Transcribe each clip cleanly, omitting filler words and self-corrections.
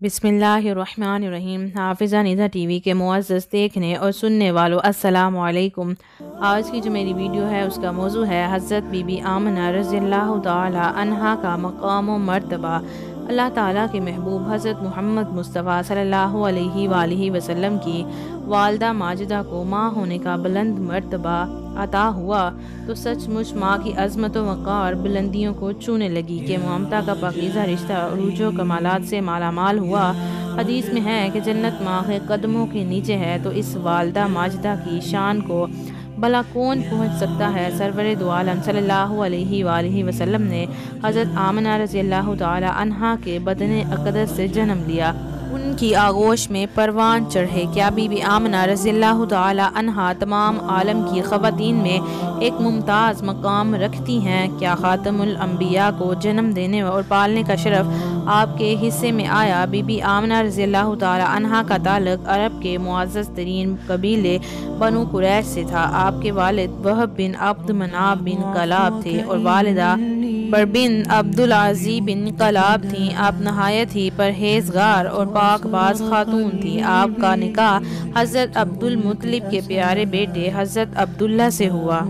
बिस्मिल्लाहिर्रहमानिर्रहीम। हाफिज़ा निदा टीवी के मुअज़्ज़ज़ देखने और सुनने वालों अस्सलामु अलैकुम। आज की जो मेरी वीडियो है उसका मौजू है हज़रत बीबी आमना रज़ियल्लाहु ताला अन्हा का मक़ाम व मर्तबा। अल्लाह ताला के महबूब हज़रत मुहम्मद मुस्तफ़ा सल्लल्लाहु अलैहि वसल्लम की वालदा माजिदा को माँ होने का बुलंद मर्तबा अता हुआ तो सचमुच माँ की अज़मत व वक़ार बुलंदियों को छूने लगी कि ममता का पाकीज़ा रिश्ता उरूज व कमालात से मालामाल हुआ। हदीस में है कि जन्नत माँ के कदमों के नीचे है, तो इस वालदा माजिदा की शान को भला कौन पहुँच सकता है। सरवर दो आलम सल्लल्लाहु अलैहि वसल्लम ने हज़रत आमना रज़ियल्लाहु ताला अन्हा के बदन अक़दस से जन्म लिया। उनकी आगोश में परवान चढ़े। क्या बीबी आमना रज़ियल्लाहु ताला अन्हा तमाम आलम की ख़वातीन में एक मुमताज़ मकाम रखती हैं? क्या ख़ातमुल अंबिया को जन्म देने और पालने का शरफ़ आपके हिस्से में आया? बीबी आमना रज़ियल्लाहु ताला अन्हा का ताल्लुक़ अरब के मुअज़्ज़ज़ तरीन कबीले बनु कुरैश से था। आपके वालिद वहब बिन अब्द मनाफ बिन कलाब थे और वालिदा बिन अब्दुल अज़ीज़ बिन कलाब थीं। आप नहायत ही परहेज़गार और पाकबाज खातून थी। आपका निकाह हज़रत अब्दुल मुत्तलिब के प्यारे बेटे हज़रत अब्दुल्ला से हुआ।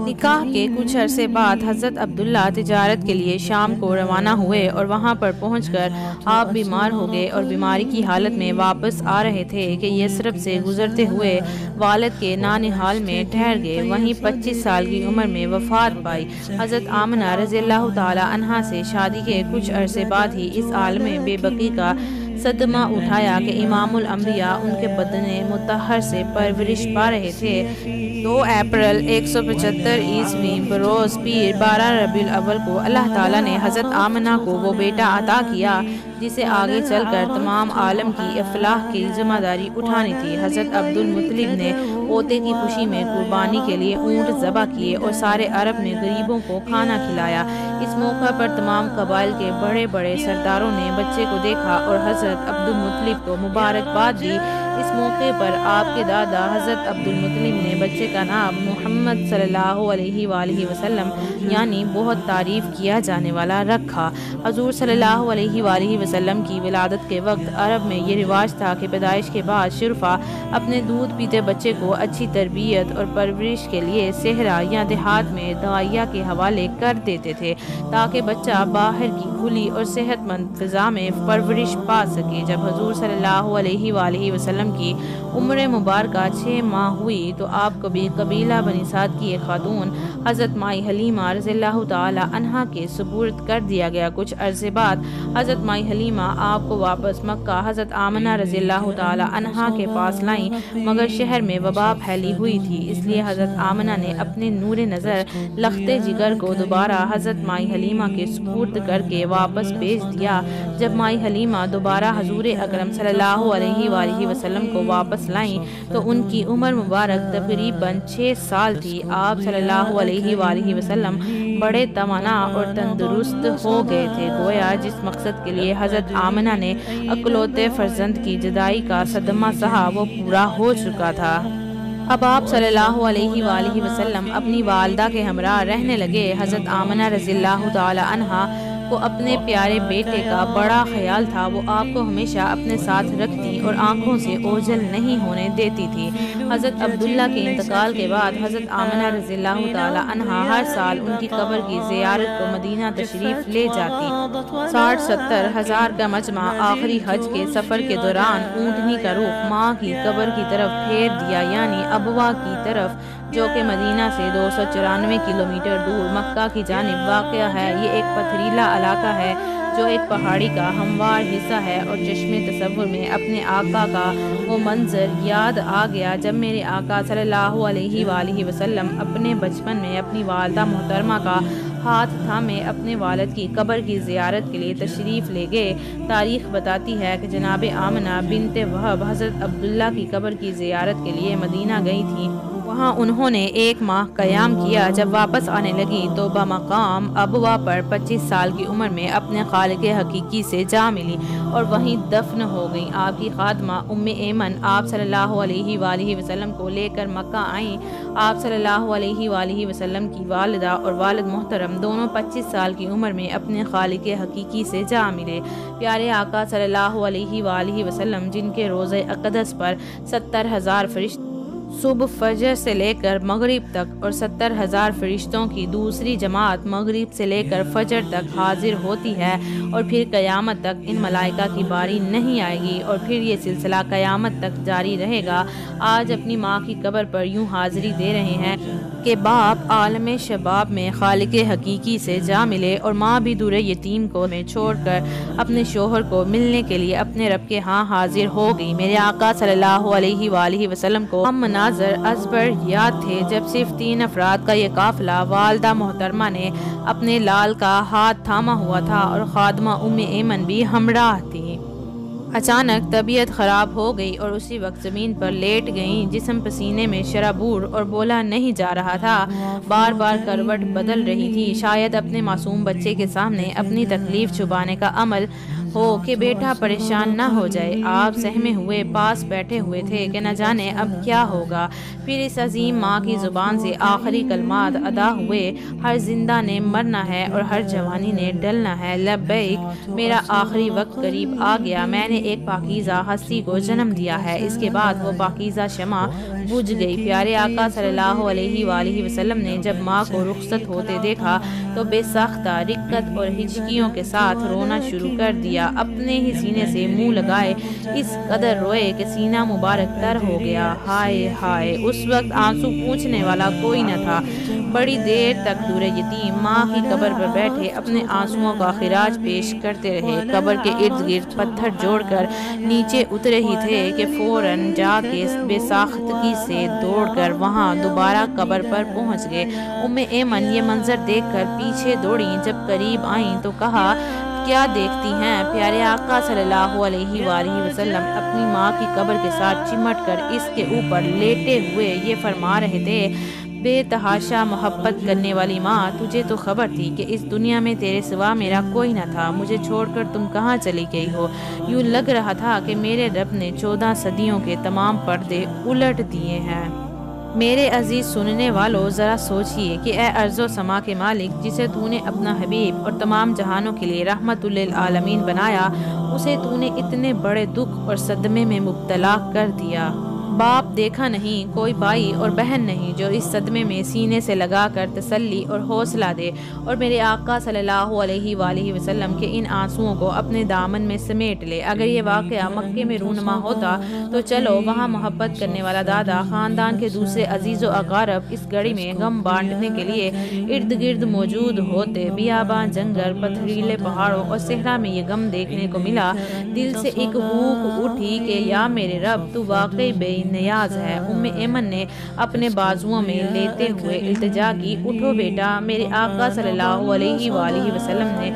निकाह के कुछ अरसे बाद हज़रत अब्दुल्ला तिजारत के लिए शाम को रवाना हुए और वहां पर पहुंचकर आप बीमार हो गए और बीमारी की हालत में वापस आ रहे थे कि यसरब से गुजरते हुए वालिद के नानिहाल में ठहर गए। वहीं 25 साल की उम्र में वफ़ात पाई। हज़रत आमना रज़ियल्लाहु ताला अन्हा से शादी के कुछ अरसे बाद ही इस आलम में बेबकी का सदमा उठाया कि इमामुल अंबिया उनके बदने मुतहर से परवरिश पा रहे थे। 2 अप्रैल 175 ईस्वी बरोज़ पीर 12 रबीउल अव्वल को अल्लाह ताला ने हज़रत आमना को वो बेटा अता किया जिसे आगे चलकर तमाम आलम की इफ़लाह की ज़िम्मेदारी उठानी थी। हज़रत अब्दुल मुत्तलिब ने पोते की खुशी में कुर्बानी के लिए ऊँट ज़बह किए और सारे अरब में गरीबों को खाना खिलाया। इस मौका पर तमाम कबाइल के बड़े बड़े सरदारों ने बच्चे को देखा और हज़रत अब्दुल मुत्तलिब को मुबारकबाद दी। इस मौके पर आपके दादा हज़रत अब्दुल मुत्तलिब ने बच्चे का नाम मोहम्मद सल्लल्लाहु अलैहि वसल्लम यानी बहुत तारीफ़ किया जाने वाला रखा। हज़ूर सल्लल्लाहु अलैहि वसल्लम की विलादत के वक्त अरब में ये रिवाज था कि पैदाइश के बाद शुरफा अपने दूध पीते बच्चे को अच्छी तरबियत और परवरिश के लिए सहरा या देहात में दवाइया के हवाले कर देते थे ताकि बच्चा बाहर की खुली और सेहतमंद फ़िज़ा में परवरिश पा सके। जब हज़ूर सल्लल्लाहु अलैहि वसल्लम की उम्र मुबारक 6 माह हुई तो आपको भी कबीला बनी साद की एक खातून हज़रत माई हलीमा रज़ियल्लाहु ताला अन्हा के सुपुर्द कर दिया गया। कुछ अरसे बाद हज़रत माई हलीमा आपको वापस मक्का हज़रत आमना रज़ियल्लाहु ताला अन्हा के पास लाई, मगर शहर में वबा फैली हुई थी, इसलिए हज़रत आमना ने अपने नूरे नज़र लख्ते जिगर को दोबारा हज़रत माई हलीमा के सुपुर्द करके वापस भेज दिया। जब माई हलीमा दोबारा हजूर अकरम सल्लल्लाहु अलैहि वसल्लम को वापस लाई तो उनकी उम्र मुबारक तकरीबन 6 साल थी। आप सल्लल्लाहु अलैहि वसल्लम बड़े तवाना और तंदुरुस्त हो गए थे। गोया जिस मकसद के लिए हज़रत आमना ने अकलौते फर्जंद की जुदाई का सदमा सहा वो पूरा हो चुका था। अब आप सल्लल्लाहु अलैहि वसल्लम अपनी वालदा के हमरा रहने लगे। हज़रत आमना रज़ियल्लाहु ताला अन्हा को अपने प्यारे बेटे का बड़ा ख्याल था। वो आपको हमेशा अपने साथ रखती और आंखों से ओझल नहीं होने देती थी। हज़रत अब्दुल्ला के इंतकाल के बाद हज़रत आमना रज़ियल्लाहु ताला अन्हा हर साल उनकी कब्र की ज़ियारत को मदीना तशरीफ़ ले जाती। 60-70 हज़ार का मजमा आखिरी हज के सफ़र के दौरान ऊँटनी का रुख माँ की कब्र की तरफ फेर दिया, यानी अबवा की तरफ, जो कि मदीना से 294 किलोमीटर दूर मक्का की जानिब वाक़या है। ये एक पथरीला इलाका है जो एक पहाड़ी का हमवार हिस्सा है और चश्मे तसव्वुर में अपने आका का वो मंजर याद आ गया जब मेरे आका सल्लल्लाहु अलैहि वसल्लम अपने बचपन में अपनी वालदा मोहतरमा का हाथ थामे अपने वालिद की कब्र की ज़ियारत के लिए तशरीफ़ ले गए। तारीख़ बताती है कि जनाब आमना बिनते वहब हज़रत अब्दुल्ला की कब्र की ज़ियारत के लिए मदीना गई थी। वहाँ उन्होंने 1 माह क़याम किया। जब वापस आने लगी तो बमकाम अबवा पर 25 साल की उम्र में अपने खालिक हकीकी से जा मिली और वहीं दफन हो गई। आपकी खादमा उम्मे ऐमन आप सल्लल्लाहु अलैहि वसल्लम को लेकर मक्का आईं। आप सल्लल्लाहु अलैहि वसल्लम की वालिदा और वालिद मोहतरम दोनों 25 साल की उम्र में अपने खालिक हकीकी से जा मिले। प्यारे आका सल्लल्लाहु अलैहि वसल्लम जिनके रोज़े अक़दस पर 70,000 फरिश्ते सुबह फजर से लेकर मगरिब तक और 70,000 फरिश्तों की दूसरी जमात मगरिब से लेकर फजर तक हाजिर होती है और फिर क़यामत तक इन मलाइका की बारी नहीं आएगी और फिर ये सिलसिला क़यामत तक जारी रहेगा। आज अपनी माँ की कब्र पर यूँ हाज़िरी दे रहे हैं कि बाप आलम शबाब में खालिक हकीकी से जा मिले और माँ भी दूर यतीम को में छोड़कर अपने शोहर को मिलने के लिए अपने रब के यहाँ हाजिर हो गई। मेरे आका सल्लल्लाहु अलैहि वसल्लम को हम मनाज़र अज़बर याद थे जब सिर्फ 3 अफराद का ये काफ़िला वालदा मोहतरमा ने अपने लाल का हाथ थामा हुआ था और खादमा उम्मे ऐमन भी हमराह थी। अचानक तबीयत ख़राब हो गई और उसी वक्त ज़मीन पर लेट गईं। जिस्म पसीने में शराबूर और बोला नहीं जा रहा था। बार बार करवट बदल रही थी। शायद अपने मासूम बच्चे के सामने अपनी तकलीफ़ छुपाने का अमल हो कि बेटा परेशान ना हो जाए। आप सहमे हुए पास बैठे हुए थे कि न जाने अब क्या होगा। फिर इस अजीम माँ की ज़ुबान से आखिरी कलमात अदा हुए, हर जिंदा ने मरना है और हर जवानी ने डलना है। लब्बैक, मेरा आखिरी वक्त करीब आ गया। मैंने एक पाकीज़ा हस्ती को जन्म दिया है। इसके बाद वो पाकीज़ा शमा बुझ गई। प्यारे आका सल्लल्लाहु अलैहि वसल्लम ने जब माँ को रुखसत होते देखा तो बेसाख्ता रिक्कत और हिचकियों के साथ रोना शुरू कर दिया। अपने ही सीने से मुंह लगाए इस कदर रोए कि सीना मुबारक तर हो गया। हाय हाय, उस वक्त आंसू पूछने वाला कोई न था। बड़ी देर तक दूर यतीम माँ की कब्र पर बैठे अपने आंसुओं का खिराज पेश करते रहे। कब्र के इर्द गिर्द पत्थर जोड़कर नीचे उतरे ही थे कि फौरन जाके बेसाख्तगी से दौड़कर वहाँ दोबारा कब्र पर पहुँच गए। उम्मे ऐमन ये मंजर देखकर पीछे दौड़ी। जब करीब आईं तो कहा, क्या देखती हैं? प्यारे आका सल्लल्लाहु अलैहि वसल्लम अपनी माँ की कब्र के साथ चिमट कर इसके ऊपर लेटे हुए ये फरमा रहे थे, बेतहाशा मोहब्बत करने वाली माँ, तुझे तो खबर थी कि इस दुनिया में तेरे सिवा मेरा कोई न था। मुझे छोड़कर तुम कहाँ चली गई हो? यूँ लग रहा था कि मेरे रब ने 14 सदियों के तमाम पर्दे उलट दिए हैं। मेरे अजीज सुनने वालों, ज़रा सोचिए कि ए अर्ज़ो समा के मालिक, जिसे तूने अपना हबीब और तमाम जहानों के लिए रहमतुल लिल आलमीन बनाया, उसे तूने इतने बड़े दुख और सदमे में मुब्तला कर दिया। बाप देखा नहीं, कोई भाई और बहन नहीं जो इस सदमे में सीने से लगा कर तसल्ली और हौसला दे और मेरे आका सल्लल्लाहु अलैहि वसल्लम के इन आंसुओं को अपने दामन में समेट ले। अगर ये वाक़या मक्के में रूनुमा होता तो चलो वहाँ मोहब्बत करने वाला दादा, ख़ानदान के दूसरे अजीज़ व अक़ारब इस घड़ी में गम बांटने के लिए इर्द गिर्द मौजूद होते। बियाबान, जंगल, पथरीले पहाड़ों और सहरा में ये गम देखने को मिला। दिल से एक हूक उठी कि या मेरे रब, तू वाकई बेनियाज है। उम्मे ऐमन ने अपने बाजुओं में लेते हुए इल्तिजा की, उठो बेटा। मेरे आका सल्लल्लाहु अलैहि वसल्लम ने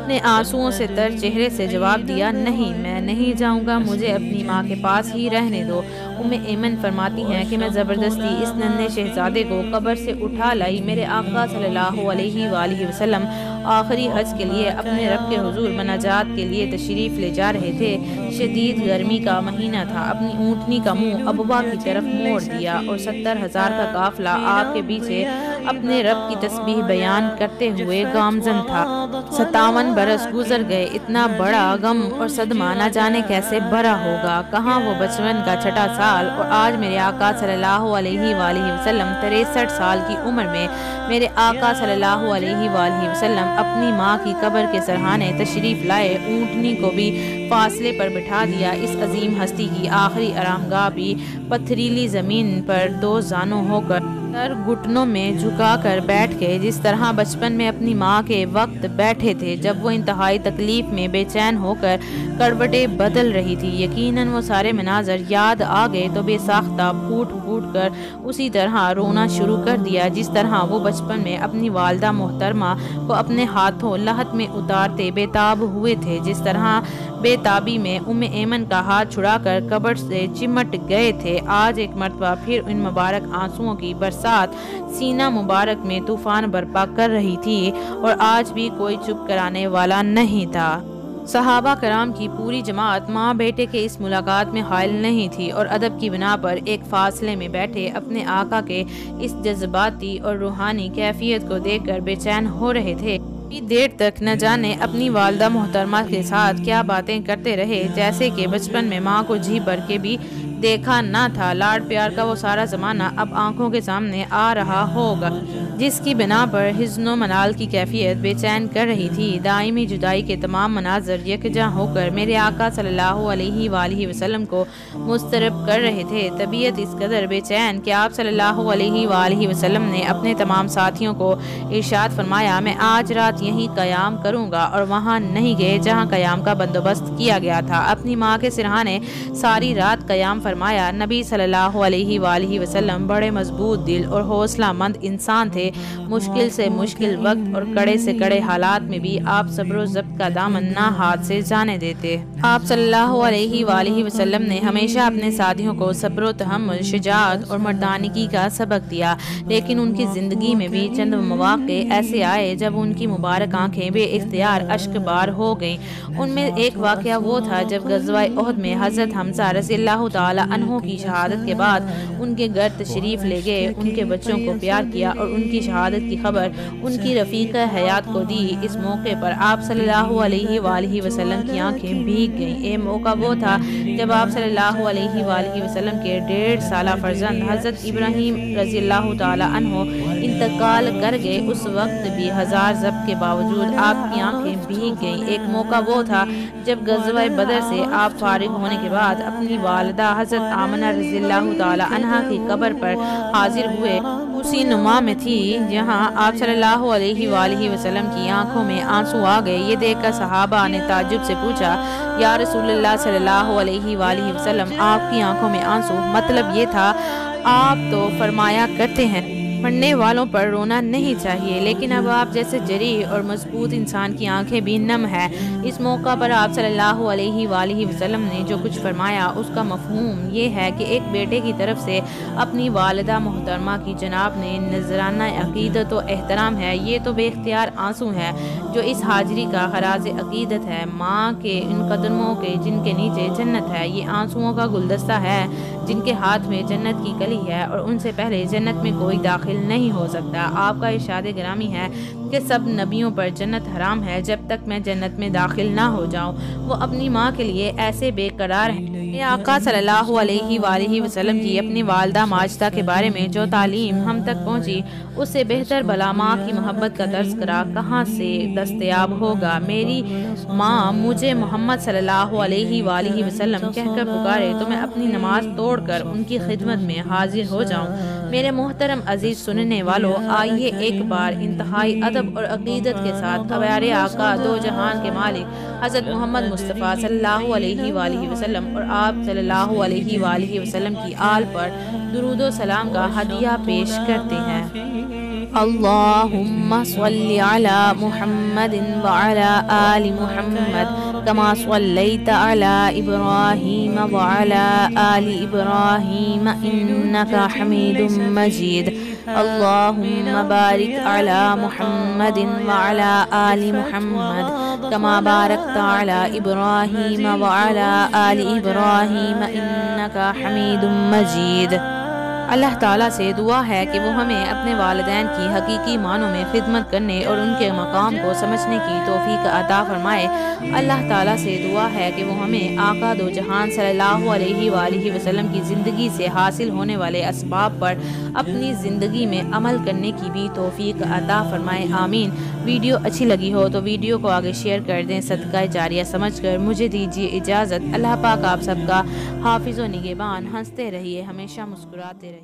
अपने आंसुओं से तर चेहरे से जवाब दिया, नहीं, मैं नहीं जाऊंगा, मुझे अपनी माँ के पास ही रहने दो। उम्मे ऐमन फरमाती हैं कि मैं ज़बरदस्ती इस नन्हे शहजादे को कब्र से उठा लाई। मेरे आका सल्लल्लाहु अलैहि वसल्लम आखिरी हज के लिए अपने रब के हुजूर मनाजात के लिए तशरीफ़ ले जा रहे थे। शदीद गर्मी का महीना था। अपनी ऊँटनी का मुंह अबवा की तरफ मोड़ दिया और 70,000 का काफिला आपके पीछे अपने रब की तस्बीह बयान करते हुए गामजन था। 57 बरस गुजर गए। इतना बड़ा गम और सदमा न जाने कैसे भरा होगा। कहाँ वो बचपन का छठा साल, और आज मेरे आका सल्लल्लाहु अलैहि वसल्लम 63 साल की उम्र में मेरे आका सल्लल्लाहु अलैहि वसल्लम अपनी माँ की कब्र के सरहाने तशरीफ़ लाए। ऊँटनी को भी फासले पर बिठा दिया। इस अजीम हस्ती की आखिरी आरामगाह भी पथरीली ज़मीन पर दो जानों होकर سر گھٹنوں میں جھکا کر بیٹھ گئے، جس طرح بچپن میں اپنی ماں کے وقت بیٹھے تھے جب وہ انتہائی تکلیف میں بے چین ہو کر کروٹیں بدل رہی تھی۔ یقیناً وہ سارے مناظر یاد آ گئے تو بے ساختہ پھوٹ پھوٹ کر اسی طرح رونا شروع کر دیا جس طرح وہ بچپن میں اپنی والدہ محترمہ کو اپنے ہاتھوں لحد میں اتارتے بے تاب ہوئے تھے، جس طرح بے تابی میں ایمن کا ہاتھ چھڑا کر قبر سے چمٹ گئے تھے۔ آج ایک مرتبہ پھر ان مبارک آنسوؤں کی برسات سینہ مبارک میں طوفان برپا کر رہی تھی اور آج بھی کوئی چپ کرانے والا نہیں تھا۔ صحابہ کرام کی پوری جماعت ماں بیٹے کے اس ملاقات میں حائل نہیں تھی اور ادب کی بنا پر ایک فاصلے میں بیٹھے اپنے آقا کے اس جذباتی اور روحانی کیفیت کو دیکھ کر بے چین ہو رہے تھے۔ دیر تک نہ جانے اپنی والدہ محترمہ کے ساتھ کیا باتیں کرتے رہے، جیسے کہ بچپن میں ماں کو جی بھر کے بھی دیکھا نہ تھا۔ لاڈ پیار کا وہ سارا زمانہ اب آنکھوں کے سامنے آ رہا ہوگا، جس کی بنا پر حزن و ملال کی کیفیت بے چین کر رہی تھی۔ دائمی جدائی کے تمام مناظر یکجا ہو کر میرے آقا صلی اللہ علیہ وآلہ وسلم کو مضطرب کر رہے تھے۔ طبیعت اس قدر بے چین کہ آپ صلی اللہ علیہ وآلہ وسلم نے اپنے تمام ساتھیوں کو ارشاد فرمایا، میں آج رات یہیں قیام کروں گا، اور وہاں نہیں گئے جہاں قیام کا بندوبست کیا گیا تھا۔ اپنی ماں کے سرہانے ساری رات قیام فرمایا۔ نبی صلی اللہ علیہ وآلہ وسلم بڑے مضبوط دل اور حوصلہ مند انسان تھے۔ مشکل سے مشکل وقت اور کڑے سے کڑے حالات میں بھی آپ صبر و ضبط کا دامن نہ ہاتھ سے جانے دیتے۔ آپ صلی اللہ علیہ وآلہ وسلم نے ہمیشہ اپنے ساتھیوں کو صبر و تحمل، شجاعت اور مردانگی کا سبق دیا، لیکن ان کی زندگی میں بھی چند مواقع ایسے آئے جب ان کی مبارک آنکھیں بے اختیار اشک بار ہو گئیں۔ ان میں ایک واقعہ وہ تھا جب غزوہ احد میں حضرت حمزہ رضی اللہ تعالی عنہ کی شہادت کے بعد ان کے گھر تشریف لے گئے، ان کے بچوں کو پیار کیا اور ان کی شہادت کی خبر ان کی رفیقہ حیات کو دی۔ اس موقع پر آپ صلی اللہ علیہ وآلہ وسلم کی آنکھیں بھیگ گئیں۔ یہ موقع وہ تھا جب آپ صلی اللہ علیہ وآلہ وسلم کے 1.5 سالہ فرزند حضرت ابراہیم رضی اللہ تعالی عنہ انتقال کر گئے۔ اس وقت بھی ہزار ضبط کے باوجود آپ کی آنکھیں بھیگ گئیں۔ ایک موقع وہ تھا جب غزوہ بدر سے آپ فارغ ہونے کے بعد اپنی والدہ حضرت آمنہ رضی اللہ تعالی عنہا کی قبر پر حاضر ہوئے، اسی نما میں تھی جہاں آپ صلی اللہ علیہ وآلہ وسلم کی آنکھوں میں آنسو آ گئے۔ یہ دیکھ کر صحابہ نے تعجب سے پوچھا، یا رسول اللہ صلی اللہ علیہ وآلہ وسلم، آپ کی آنکھوں میں آنسو؟ مطلب یہ تھا آپ تو فرمایا کرتے ہیں مرنے والوں پر رونا نہیں چاہیے، لیکن اب آپ جیسے جری اور مضبوط انسان کی آنکھیں بھی نم ہیں۔ اس موقع پر آپ صلی اللہ علیہ وآلہ وسلم نے جو کچھ فرمایا اس کا مفہوم یہ ہے کہ ایک بیٹے کی طرف سے اپنی والدہ محترمہ کی جناب نے نذرانہ عقیدت و احترام ہے۔ یہ تو بے اختیار آنسو ہے جو اس حاضری کا خراج عقیدت ہے، ماں کے ان قدموں کے جن کے نیچے جنت ہے۔ یہ آنسوؤں کا گلدستہ ہے جن کے ہاتھ میں جنت کی کلی ہے اور ان سے پہلے جنت میں کوئی داخل نہیں ہو سکتا۔ آپ کا ارشاد گرامی ہے کہ سب نبیوں پر جنت حرام ہے جب تک میں جنت میں داخل نہ ہو جاؤں۔ وہ اپنی ماں کے لیے ایسے بے قرار ہیں۔ یہ آقا صلی اللہ علیہ وآلہ وسلم کی اپنی والدہ ماجدہ کے بارے میں جو تعلیم ہم تک پہنچی، اس سے بہتر بھلا ماں کی محبت کا تذکرہ کہاں سے دستیاب ہوگا۔ میری ماں مجھے محمد صلی اللہ علیہ وآلہ وسلم کہہ کر پکارے تو میں اپنی نماز توڑ کر ان کی خدمت میں حاضر ہو جاؤں۔ میرے محترم عزیز سننے والوں، آئیے ایک بار انتہائی ادب اور عقیدت کے ساتھ پیارے آقا دو جہان کے مالک حضرت محمد مصطفیٰ صلی اللہ علیہ وآلہ وسلم اور آپ صلی اللہ علیہ وآلہ وسلم کی آل پر درود و سلام کا ہدیہ پیش کرتے ہیں۔ اللہم صلی علی محمد وعلی آل محمد کما صلیت علی ابراہیم وعلی آل ابراہیم انکا حمید مجید۔ اللہم بارک علی محمد وعلی آل محمد کما بارکت علی ابراہیم وعلی آل ابراہیم انکا حمید مجید۔ اللہ تعالیٰ سے دعا ہے کہ وہ ہمیں اپنے والدین کی حقیقی معنوں میں خدمت کرنے اور ان کے مقام کو سمجھنے کی توفیق عطا فرمائے۔ اللہ تعالیٰ سے دعا ہے کہ وہ ہمیں آقا دو جہان صلی اللہ علیہ وآلہ وسلم کی زندگی سے حاصل ہونے والے اسباب پر اپنی زندگی میں عمل کرنے کی بھی توفیق عطا فرمائے، آمین۔ ویڈیو اچھی لگی ہو تو ویڈیو کو آگے شیئر کر دیں، صدقہ جاریہ سمجھ کر۔ مجھے دیجیے اجازت۔ اللہ پاک آپ سب کا حافظ و نگہبان۔ ہنستے رہیے، ہمیشہ مسکراتے رہیے۔